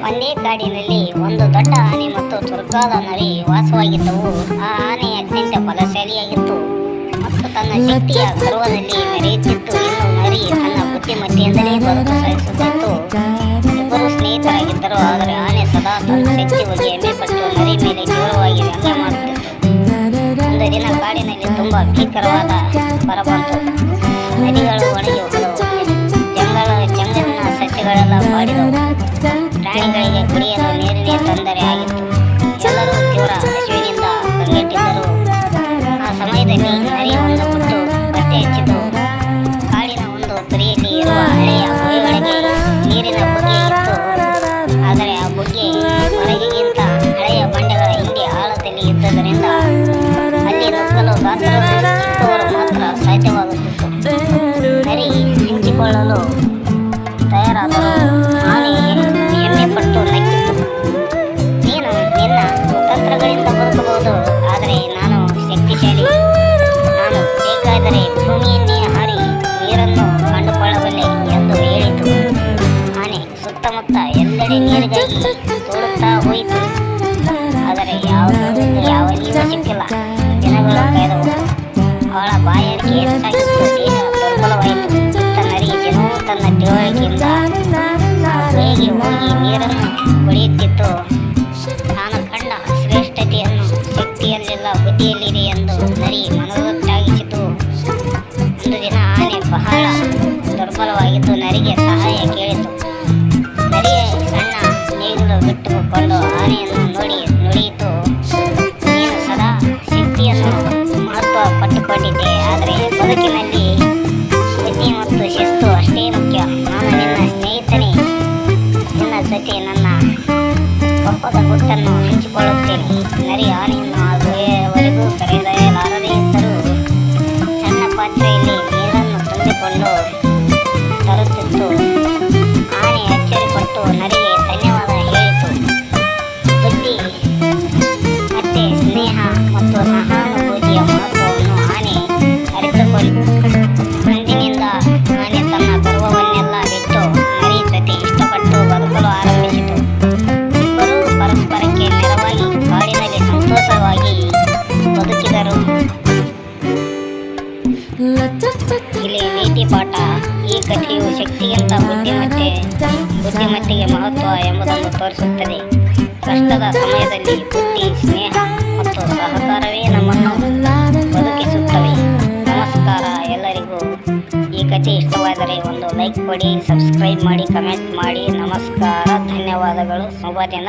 ಒಂದೇ ಕಾಡಿನಲ್ಲಿ ಒಂದು ದೊಡ್ಡ ಆನೆ ಮತ್ತು ಚುರುಕಾದ ನರಿ ವಾಸವಾಗಿದ್ದವು. ಆ ಆನೆ ಅತ್ಯಂತ ಬಲಶಾಲಿಯಾಗಿತ್ತು ಮತ್ತು ತನ್ನ ಶಕ್ತಿಯ ಗರ್ವದಲ್ಲಿ ಮೆರೆಯುತ್ತಿತ್ತು. ಇನ್ನು ನರಿ ತನ್ನ ಬುದ್ಧಿಮತ್ತೆಯಿಂದಲೇ ಬದುಕು ಸಾಗಿಸುತ್ತಿತ್ತು. ಇಬ್ಬರು ಸ್ನೇಹಿತರಾಗಿದ್ದರು. ಆದರೆ ಆನೆ ಸದಾ ತನ್ನ ಶಕ್ತಿ ಬಗ್ಗೆ ಹೆಮ್ಮೆಪಟ್ಟು ನರಿ ಮೇಲೆ ತೀವ್ರವಾಗಿ ವ್ಯಂಗ್ಯ ಮಾಡುತ್ತಿತ್ತು. ಒಂದು ದಿನ ಕಾಡಿನಲ್ಲಿ ತುಂಬಾ ಭೀಕರವಾದ ಬರ ಬಂತು. ನದಿಗಳು ಒಣಗಿ ಹೋದವು. ಜಂಗಲಿನ ಸಸ್ಯಗಳೆಲ್ಲ ಬಾಡಿದವು. ಪ್ರಾಣಿಗಳಿಗೆ ಕುಡಿಯಲು ನೀರಿನ ತೊಂದರೆ ಆಗಿತ್ತು. ಎಲ್ಲರೂ ತೀವ್ರ ಹಸಿವಿನಿಂದ ಕಂಗೆಟ್ಟಿದ್ದರು. ಆ ಸಮಯದಲ್ಲಿ ನರಿ ಒಂದು ಮುಟ್ಟು ಪತ್ತೆ ಹಚ್ಚಿತು. ಕಾಡಿನ ಒಂದು ತುದಿಯಲ್ಲಿ ಇರುವ ಹಳೆಯ ಗುಹೆಯೊಳಗೆ ನೀರಿನ ಬುಗ್ಗೆ ಇತ್ತು. ಆದರೆ ಆ ಬುಗ್ಗೆ ಹೊರಗಿಗಿಂತ ಹಳೆಯ ಬಂಡೆಗಳ ಹಿಂದೆ ಆಳದಲ್ಲಿ ಇದ್ದುದರಿಂದ ಅಲ್ಲಿ ನುಗ್ಗಲು ಗಾತ್ರದಲ್ಲಿ ಚಿಕ್ಕವರು ಮಾತ್ರ ಸಾಧ್ಯವಾಗುತ್ತಿತ್ತು. ನರಿ ಹಂಚಿಕೊಳ್ಳಲು ತಯಾರಾದರು. ಆನೆ ಹೆಮ್ಮೆಪಟ್ಟು ನಕ್ಕಿತು. ನೀನು ನಿನ್ನ ತಂತ್ರಗಳಿಂದ ಬದುಕಬಹುದು, ಆದರೆ ನಾನು ಶಕ್ತಿಶಾಲಿ. ನಾನು ಬೇಕಾದರೆ ಭೂಮಿಯನ್ನೇ ಹಾರಿ ನೀರನ್ನು ಕಂಡುಕೊಳ್ಳಬಲ್ಲೆ ಎಂದು ಹೇಳಿತು. ಆನೆ ಸುತ್ತಮುತ್ತ ಎಲ್ಲೆಡೆ ನೀರಿಗಾಗಿ ತೋಡುತ್ತಾ ಹೋಯಿತು. ಆದರೆ ಯಾವಲ್ಲಿಯೂ ಸಿಕ್ಕಿಲ್ಲ. ದಿನಗಳು ಕಳೆದವು. ಅವಳ ಬಾಯಾರಿಕೆ ಹೆಚ್ಚಾಗಿತ್ತು. ದೇಹ ದುರ್ಬಲವಾಯಿತು. ನರಿ ದಿನವೂ ತನ್ನ ತಿಳುವಳಿಕೆಯಿಂದ ಗುಹೆಗೆ ಹೋಗಿ ನೀರನ್ನು ಕುಡಿಯುತ್ತಿತ್ತು. ತಾನು ಕಂಡ ಶ್ರೇಷ್ಠತೆಯನ್ನು ಶಕ್ತಿಯಲ್ಲೆಲ್ಲ ಬುದ್ಧಿಯಲ್ಲಿದೆ ಎಂದು ನರಿ ಮನದಟ್ಟಾಗಿಸಿತು. ಒಂದು ದಿನ ಆನೆ ಬಹಳ ದುರ್ಬಲವಾಗಿದ್ದು ನರಿಗೆ ಸಹಾಯ ಕೇಳಿತು. ನರಿಯ ಸಣ್ಣ ನೇಗಿಲು ಬಿಟ್ಟುಕೊಂಡು ಆನೆಯನ್ನು ನೋಡಿ ನುಡಿಯಿತು. ನೀನು ಸದಾ ಶಕ್ತಿಯನ್ನು ಮಹತ್ವ ಪಟ್ಟುಕೊಂಡಿದ್ದೆ, ಆದರೆ ಬದುಕಿನಲ್ಲಿ ಬುದ್ಧಿ ಮತ್ತು ಶಿಸ್ತು ಅಷ್ಟೇ ಮುಖ್ಯ. ನಾನು ನಿನ್ನ ಸ್ನೇಹಿತನೇ. ನಿನ್ನ ಜೊತೆ ನನ್ನ ಒಪ್ಪದ ಗುಟ್ಟನ್ನು ಹಂಚಿಕೊಳ್ಳುತ್ತೇನೆ. ನರಿ ಆನೆಯನ್ನು ಆ ಗುಹೆಯವರೆಗೂ ಕರೆದೊಯ್ಯಲಾರದೇ ಇದ್ದರೂ ಸಣ್ಣ ಪಾತ್ರೆಯಲ್ಲಿ ನೀರನ್ನು ತುಂಬಿಕೊಂಡು ತರುತ್ತಿತ್ತು. ಆನೆ ಅಚ್ಚರಿಪಟ್ಟು ನರಿಗೆ ಧನ್ಯವಾದ ಹೇಳಿತು. ಬುದ್ಧಿ ಮತ್ತೆ ಸ್ನೇಹ ಮತ್ತು ಸಹಾನುಭೂತಿಯ ಮಹತ್ವವನ್ನು ಆನೆ ಅರಿತುಕೊಂಡು ಅಂದಿನಿಂದ ಆನೆ ತನ್ನ ಗರ್ವವನ್ನೆಲ್ಲ ಬಿಟ್ಟು ನರಿ ಜೊತೆ ಇಷ್ಟಪಟ್ಟು ಬದುಕಲು ಆರಂಭಿಸಿತು. ಇಬ್ಬರೂ ಪರಸ್ಪರಕ್ಕೆ ನೆರವಾಗಿ ಕಾಡಿನಲ್ಲಿ ಸಂತೋಷವಾಗಿ ಬದುಕಿದರು. ಇಲ್ಲಿ ನೀತಿ ಪಾಠ. ಈ ಕಥೆಯು ಶಕ್ತಿಗಿಂತ ಬುದ್ಧಿಮತ್ತೆಗೆ ಮಹತ್ವ ಎಂಬುದನ್ನು ತೋರಿಸುತ್ತದೆ. ಕಷ್ಟದ ಸಮಯದಲ್ಲಿ ಬುದ್ಧಿ, ಸ್ನೇಹ ಮತ್ತು ಸಹಕಾರವೇ ನಮ್ಮನ್ನು ಬದುಕಿಸುತ್ತವೆ. ನಮಸ್ಕಾರ ಎಲ್ಲರಿಗೂ. ಈ ಕಥೆ ಇಷ್ಟವಾದರೆ ಒಂದು ಲೈಕ್ ಕೊಡಿ, ಸಬ್ಸ್ಕ್ರೈಬ್ ಮಾಡಿ, ಕಮೆಂಟ್ ಮಾಡಿ. ನಮಸ್ಕಾರ, ಧನ್ಯವಾದಗಳು. ಶುಭ ದಿನ.